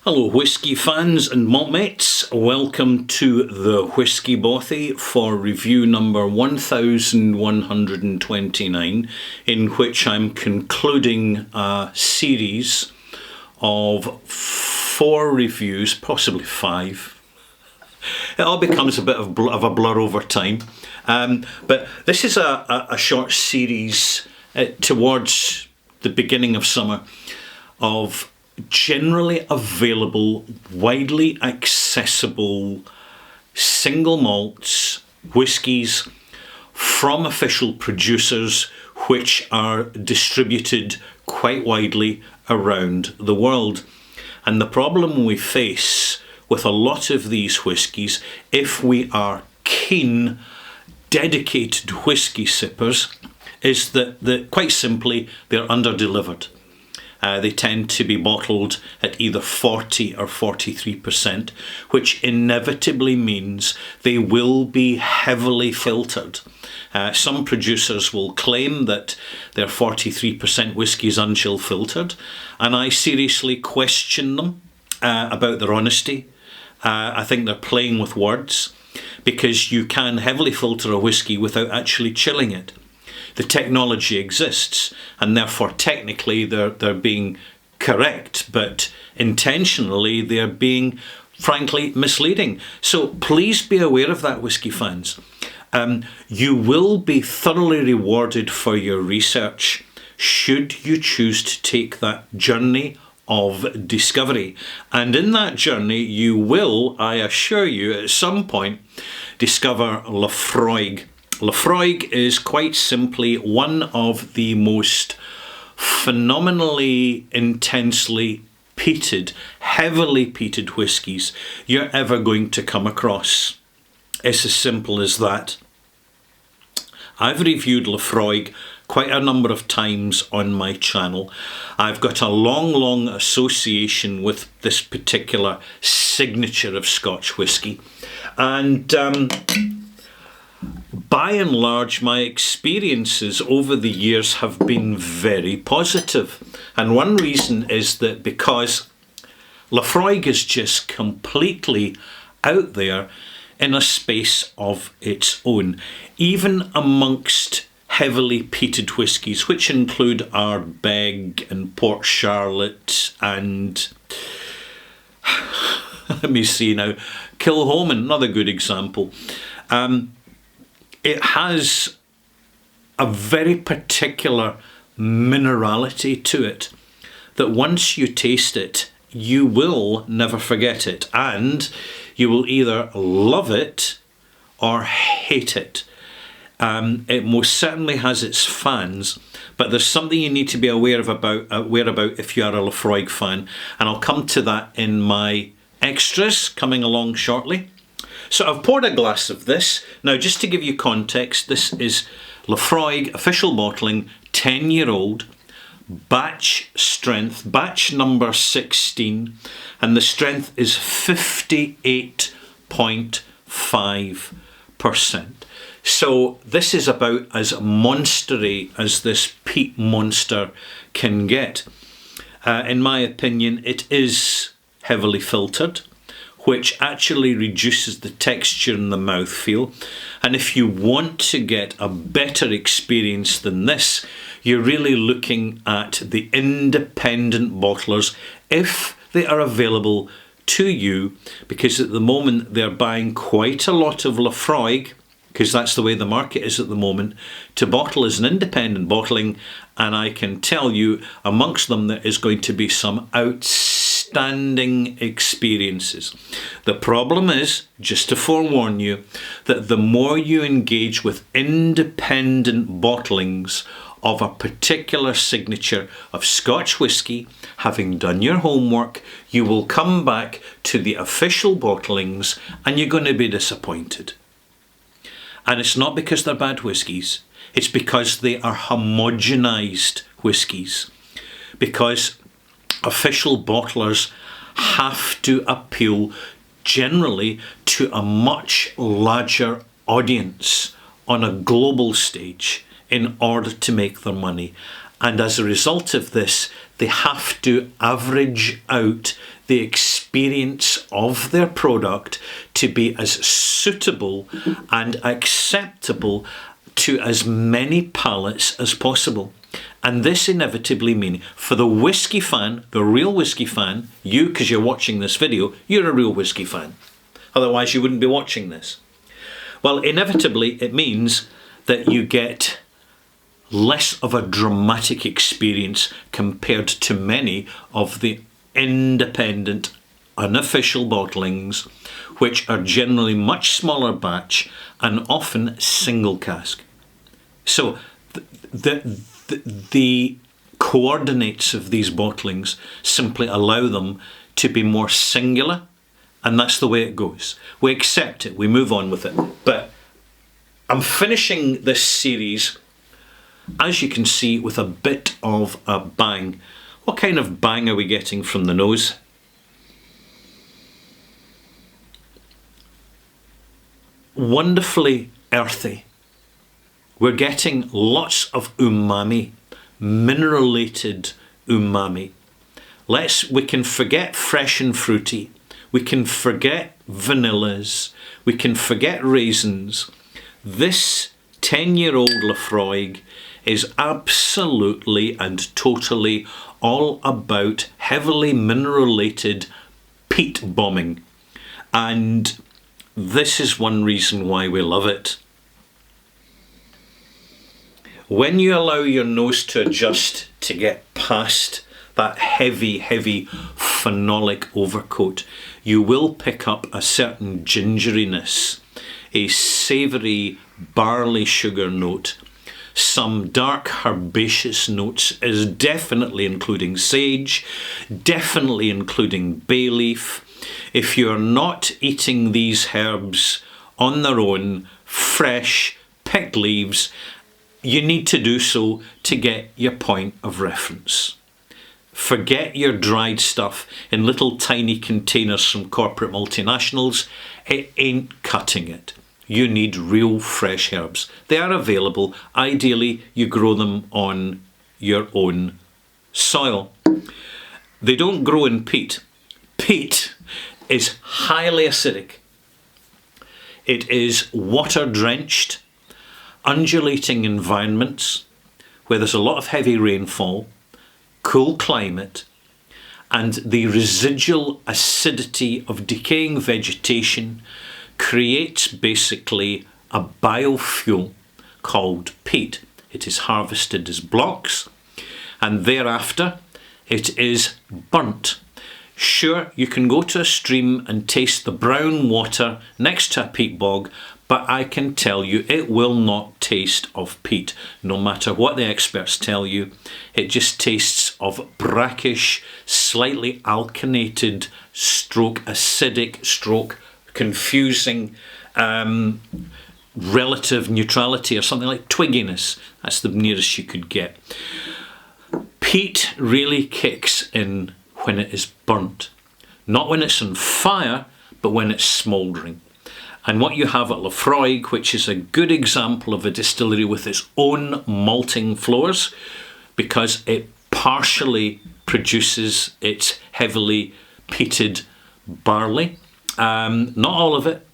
Hello whisky fans and malt mates, welcome to the Whisky Bothy for review number 1129, in which I'm concluding a series of 4 reviews, possibly 5. It all becomes a bit of a blur over time, but this is a short series towards the beginning of summer of generally available, widely accessible single malts, whiskies from official producers which are distributed quite widely around the world. And the problem we face with a lot of these whiskies, if we are keen, dedicated whisky sippers, is that quite simply they're under-delivered. They tend to be bottled at either 40 or 43%, which inevitably means they will be heavily filtered. Some producers will claim that their 43% whisky is unchill filtered, and I seriously question them about their honesty. I think they're playing with words, because you can heavily filter a whisky without actually chilling it. The technology exists, and therefore technically they're being correct, but intentionally they're being, frankly, misleading. So please be aware of that, whisky fans. You will be thoroughly rewarded for your research should you choose to take that journey of discovery. And in that journey you will, I assure you, at some point discover Laphroaig. Laphroaig is quite simply one of the most phenomenally intensely peated, heavily peated whiskies you're ever going to come across. It's as simple as that. I've reviewed Laphroaig quite a number of times on my channel. I've got a long association with this particular signature of Scotch whisky, and by and large, my experiences over the years have been very positive. And one reason is that because Laphroaig is just completely out there in a space of its own, even amongst heavily peated whiskies, which include Ardbeg and Port Charlotte and, let me see now, Kilchoman, another good example. It has a very particular minerality to it that once you taste it, you will never forget it, and you will either love it or hate it. It most certainly has its fans, but there's something you need to be aware about if you are a Laphroaig fan, and I'll come to that in my extras coming along shortly. So I've poured a glass of this. Now, just to give you context, this is Laphroaig official bottling, 10-year-old, batch strength, batch number 16, and the strength is 58.5%. So this is about as monstery as this peat monster can get. In my opinion, it is heavily filtered, which actually reduces the texture and the mouthfeel. And if you want to get a better experience than this, you're really looking at the independent bottlers, if they are available to you, because at the moment they're buying quite a lot of Laphroaig, because that's the way the market is at the moment, to bottle as an independent bottling, and I can tell you amongst them there is going to be some outstanding experiences. The problem is, just to forewarn you, that the more you engage with independent bottlings of a particular signature of Scotch whisky, having done your homework, you will come back to the official bottlings and you're going to be disappointed. And it's not because they're bad whiskies, it's because they are homogenised whiskies. Because official bottlers have to appeal generally to a much larger audience on a global stage in order to make their money. And as a result of this, they have to average out the experience of their product to be as suitable and acceptable to as many palates as possible. And this inevitably means, for the whiskey fan, the real whiskey fan, you, because you're watching this video, you're a real whiskey fan. Otherwise you wouldn't be watching this. Well, inevitably it means that you get less of a dramatic experience compared to many of the independent, unofficial bottlings, which are generally much smaller batch and often single cask. So the coordinates of these bottlings simply allow them to be more singular, and that's the way it goes. We accept it, we move on with it. But I'm finishing this series, as you can see, with a bit of a bang. What kind of bang are we getting from the nose? Wonderfully earthy. We're getting lots of umami, mineralated umami. We can forget fresh and fruity. We can forget vanillas. We can forget raisins. This 10-year-old Laphroaig is absolutely and totally all about heavily mineralated peat bombing. And this is one reason why we love it. When you allow your nose to adjust to get past that heavy, heavy phenolic overcoat, you will pick up a certain gingeriness, a savoury barley sugar note, some dark herbaceous notes, is definitely including sage, definitely including bay leaf. If you're not eating these herbs on their own, fresh, picked leaves, you need to do so to get your point of reference. Forget your dried stuff in little tiny containers from corporate multinationals. It ain't cutting it. You need real fresh herbs. They are available. Ideally, you grow them on your own soil. They don't grow in peat. Peat is highly acidic. It is water-drenched, undulating environments where there's a lot of heavy rainfall, cool climate, and the residual acidity of decaying vegetation creates basically a biofuel called peat. It is harvested as blocks, and thereafter it is burnt. Sure, you can go to a stream and taste the brown water next to a peat bog, but I can tell you it will not taste of peat, no matter what the experts tell you. It just tastes of brackish, slightly alkanated, stroke acidic, stroke confusing relative neutrality, or something like twigginess. That's the nearest you could get. Peat really kicks in when it is burnt. Not when it's on fire, but when it's smouldering. And what you have at Laphroaig, which is a good example of a distillery with its own malting floors, because it partially produces its heavily peated barley. Not all of it,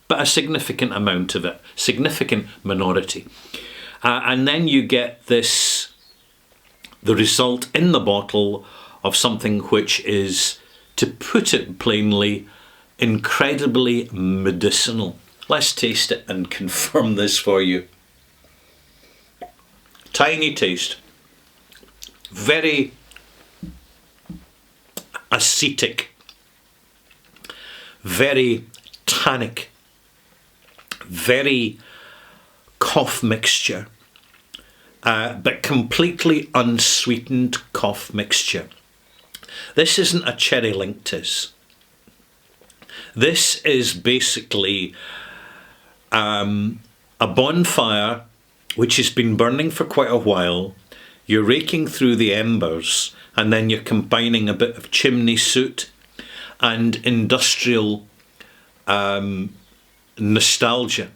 but a significant amount of it, significant minority. And then you get the result in the bottle of something which is, to put it plainly, incredibly medicinal. Let's taste it and confirm this for you. Tiny taste. Very acetic. Very tannic. Very cough mixture. But completely unsweetened cough mixture. This isn't a cherry linctus. This is basically a bonfire which has been burning for quite a while. You're raking through the embers, and then you're combining a bit of chimney soot and industrial nostalgia,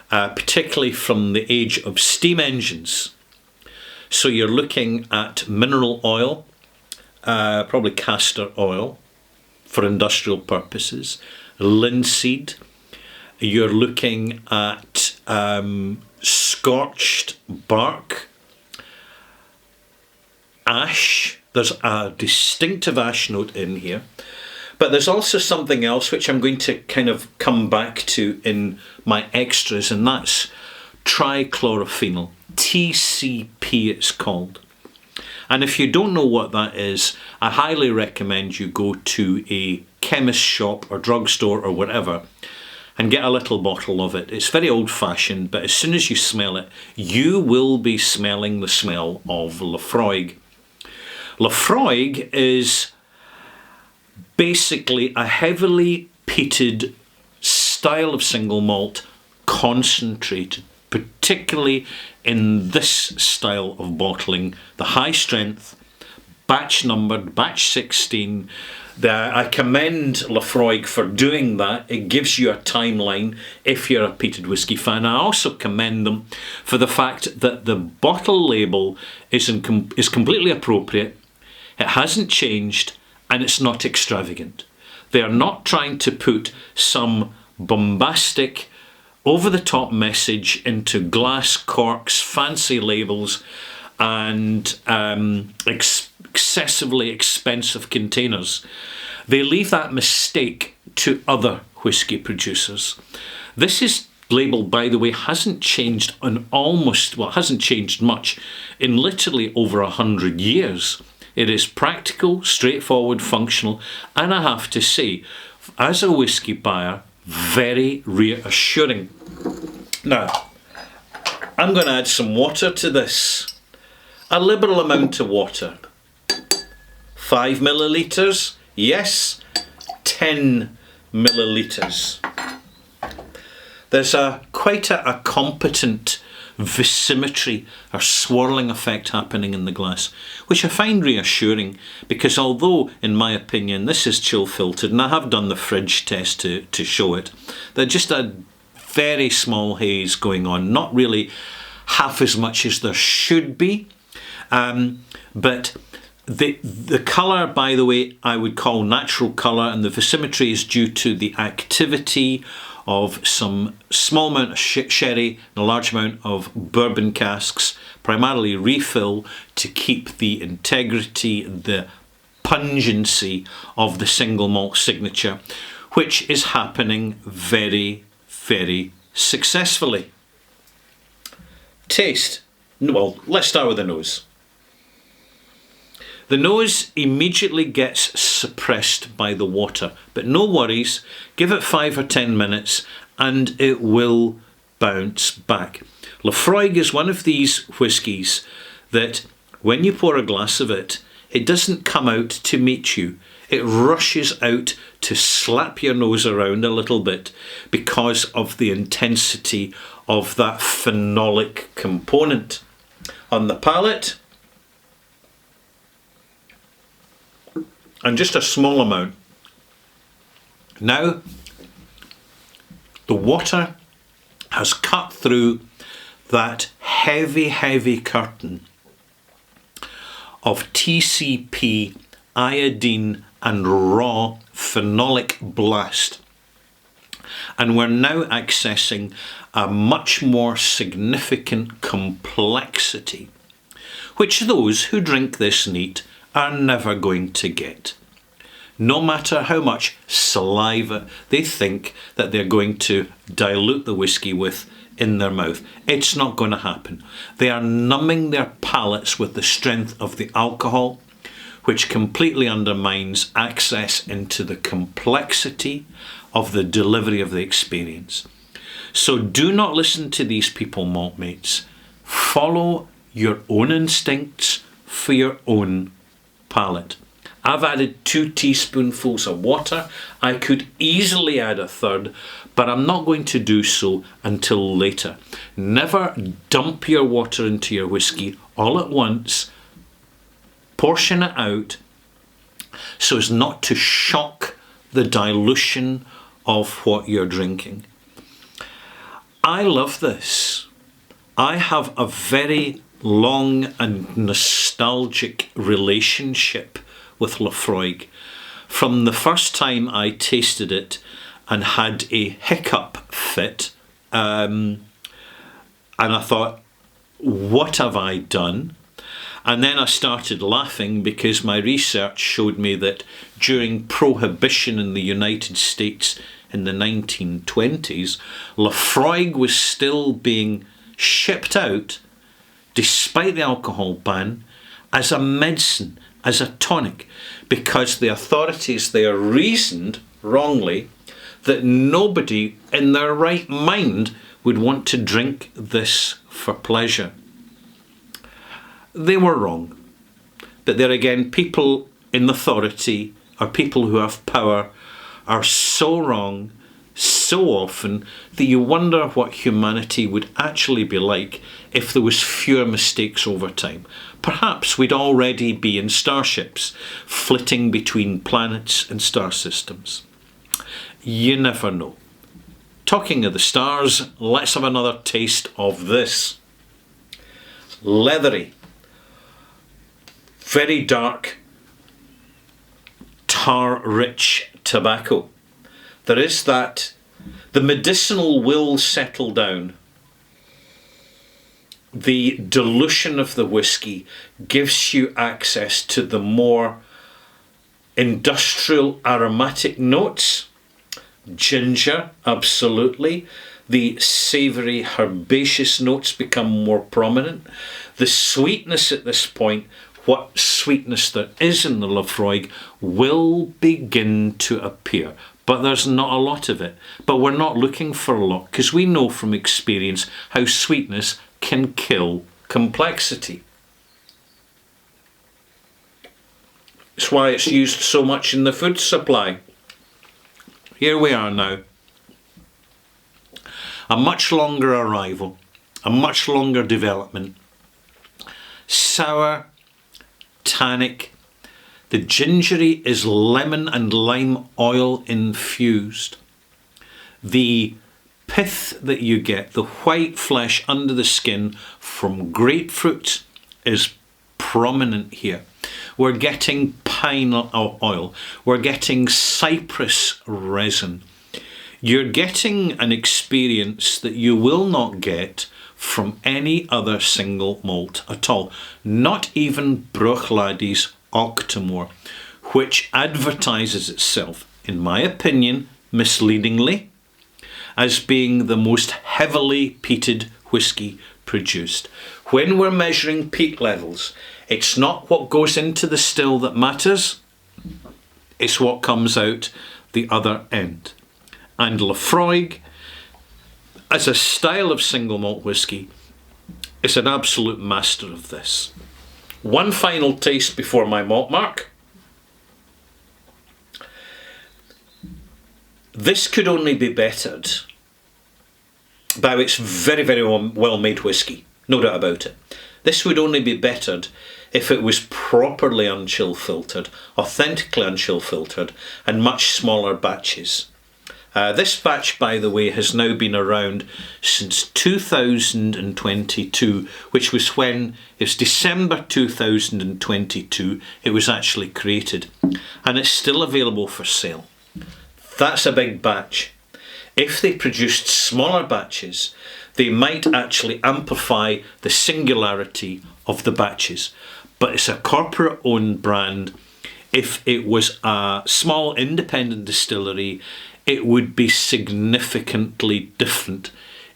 particularly from the age of steam engines. So you're looking at mineral oil, probably castor oil for industrial purposes, linseed. You're looking at scorched bark, ash. There's a distinctive ash note in here. But there's also something else which I'm going to kind of come back to in my extras, and that's trichlorophenol. TCP it's called. And if you don't know what that is, I highly recommend you go to a chemist shop or drugstore or whatever and get a little bottle of it. It's very old-fashioned, but as soon as you smell it, you will be smelling the smell of Laphroaig. Laphroaig is basically a heavily peated style of single malt, concentrated, particularly in this style of bottling, the high strength, batch numbered, batch 16. I commend Laphroaig for doing that. It gives you a timeline if you're a peated whisky fan. I also commend them for the fact that the bottle label is completely appropriate. It hasn't changed, and it's not extravagant. They are not trying to put some bombastic, over-the-top message into glass corks, fancy labels, and excessively expensive containers. They leave that mistake to other whisky producers. This label, by the way, hasn't changed hasn't changed much in literally over 100 years. It is practical, straightforward, functional, and I have to say, as a whisky buyer, very reassuring. Now, I'm going to add some water to this. A liberal amount of water. 5 millilitres? Yes, 10 millilitres. There's quite a competent visimetry or swirling effect happening in the glass, which I find reassuring, because although in my opinion this is chill filtered, and I have done the fridge test to show it, there's just a very small haze going on, not really half as much as there should be, but the colour, by the way, I would call natural colour, and the visimetry is due to the activity of some small amount of sherry and a large amount of bourbon casks, primarily refill, to keep the integrity, the pungency of the single malt signature, which is happening very, very successfully. Taste. Well, let's start with the nose. The nose immediately gets suppressed by the water, but no worries, give it 5 or 10 minutes and it will bounce back. Laphroaig is one of these whiskies that when you pour a glass of it, it doesn't come out to meet you. It rushes out to slap your nose around a little bit because of the intensity of that phenolic component. On the palate, and just a small amount. Now, the water has cut through that heavy, heavy curtain of TCP, iodine and raw phenolic blast. And we're now accessing a much more significant complexity, which those who drink this neat are never going to get. No matter how much saliva they think that they're going to dilute the whisky with in their mouth, it's not going to happen. They are numbing their palates with the strength of the alcohol, which completely undermines access into the complexity of the delivery of the experience. So do not listen to these people, malt mates. Follow your own instincts for your own palate. I've added 2 teaspoonfuls of water. I could easily add a third, but I'm not going to do so until later. Never dump your water into your whisky all at once. Portion it out so as not to shock the dilution of what you're drinking. I love this. I have a very long and nostalgic relationship with Laphroaig. From the first time I tasted it and had a hiccup fit, and I thought, what have I done? And then I started laughing because my research showed me that during Prohibition in the United States in the 1920s, Laphroaig was still being shipped out, despite the alcohol ban, as a medicine, as a tonic, because the authorities there reasoned, wrongly, that nobody in their right mind would want to drink this for pleasure. They were wrong. But there again, people in authority, or people who have power, are so wrong so often that you wonder what humanity would actually be like if there was fewer mistakes over time. Perhaps we'd already be in starships, flitting between planets and star systems. You never know. Talking of the stars, let's have another taste of this. Leathery, very dark, tar-rich tobacco. There is that. The medicinal will settle down. The dilution of the whiskey gives you access to the more industrial aromatic notes. Ginger, absolutely. The savoury herbaceous notes become more prominent. The sweetness at this point, what sweetness there is in the Laphroaig, will begin to appear. But there's not a lot of it. But we're not looking for a lot, because we know from experience how sweetness can kill complexity. It's why it's used so much in the food supply. Here we are now. A much longer arrival, a much longer development. Sour, tannic. The gingery is lemon and lime oil infused. The pith that you get, the white flesh under the skin from grapefruit, is prominent here. We're getting pine oil. We're getting cypress resin. You're getting an experience that you will not get from any other single malt at all. Not even Bruichladdich Octomore, which advertises itself, in my opinion, misleadingly, as being the most heavily peated whisky produced. When we're measuring peat levels, it's not what goes into the still that matters, it's what comes out the other end. And Laphroaig, as a style of single malt whisky, is an absolute master of this. One final taste before my malt mark. This could only be bettered by its very, very well made whisky, no doubt about it. This would only be bettered if it was properly unchill filtered, authentically unchill filtered, and much smaller batches. This batch, by the way, has now been around since 2022, which was when, it's December 2022, it was actually created. And it's still available for sale. That's a big batch. If they produced smaller batches, they might actually amplify the singularity of the batches. But it's a corporate-owned brand. If it was a small independent distillery, it would be significantly different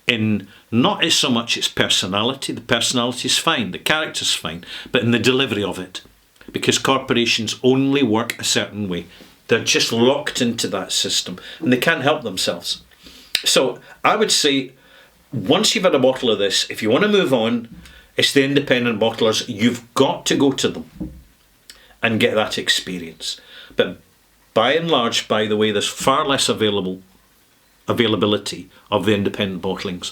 in not as so much its personality. The personality is fine, the character's fine, but in the delivery of it. Because corporations only work a certain way. They're just locked into that system and they can't help themselves. So I would say, once you've had a bottle of this, if you want to move on, it's the independent bottlers. You've got to go to them and get that experience. But by and large, by the way, there's far less availability of the independent bottlings.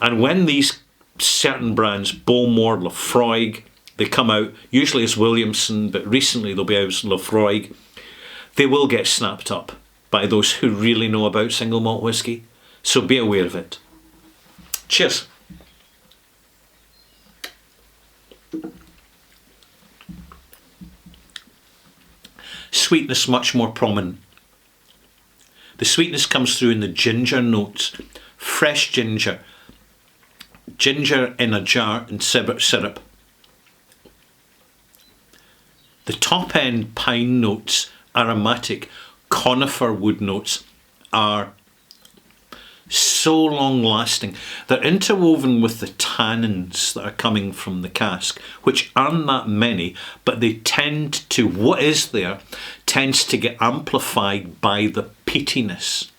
And when these certain brands, Bowmore, Laphroaig, they come out, usually as Williamson, but recently they'll be out as Laphroaig, they will get snapped up by those who really know about single malt whisky. So be aware of it. Cheers. Sweetness much more prominent. The sweetness comes through in the ginger notes. Fresh ginger. Ginger in a jar and syrup. The top end pine notes, aromatic, conifer wood notes are so long lasting. They're interwoven with the tannins that are coming from the cask, which aren't that many, but they tend to, what is there, tends to get amplified by the peatiness.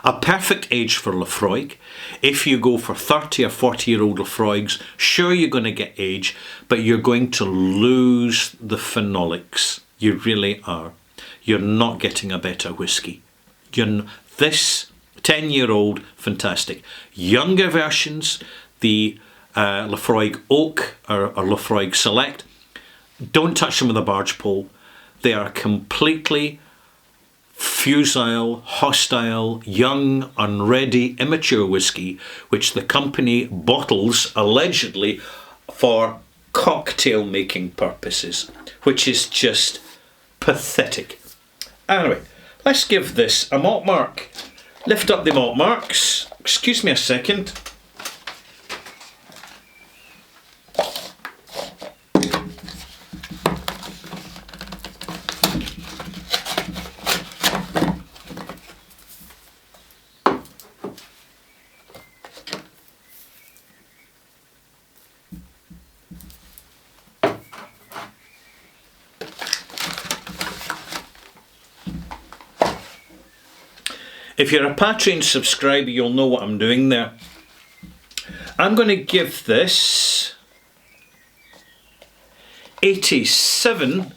A perfect age for Laphroaig. If you go for 30 or 40-year-old Laphroaigs, sure, you're going to get age, but you're going to lose the phenolics. You really are. You're not getting a better whisky. This 10-year-old, fantastic. Younger versions, the Laphroaig Oak or Laphroaig Select, don't touch them with a barge pole. They are completely fusile, hostile, young, unready, immature whisky, which the company bottles allegedly for cocktail making purposes, which is just pathetic. Anyway, let's give this a malt mark. Lift up the malt marks. Excuse me a second. If you're a Patreon subscriber, you'll know what I'm doing there. I'm going to give this 87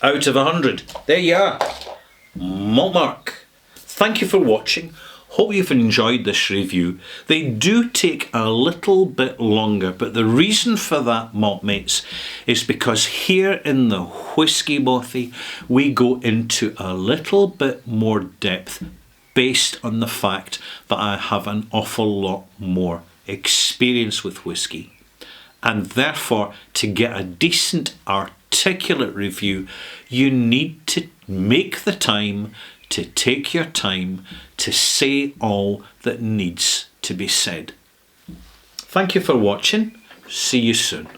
out of 100. There you are. Malt mark. Thank you for watching. Hope you've enjoyed this review. They do take a little bit longer, but the reason for that, malt mates, is because here in the Whisky Bothy, we go into a little bit more depth based on the fact that I have an awful lot more experience with whisky. And therefore, to get a decent, articulate review, you need to make the time to take your time to say all that needs to be said. Thank you for watching. See you soon.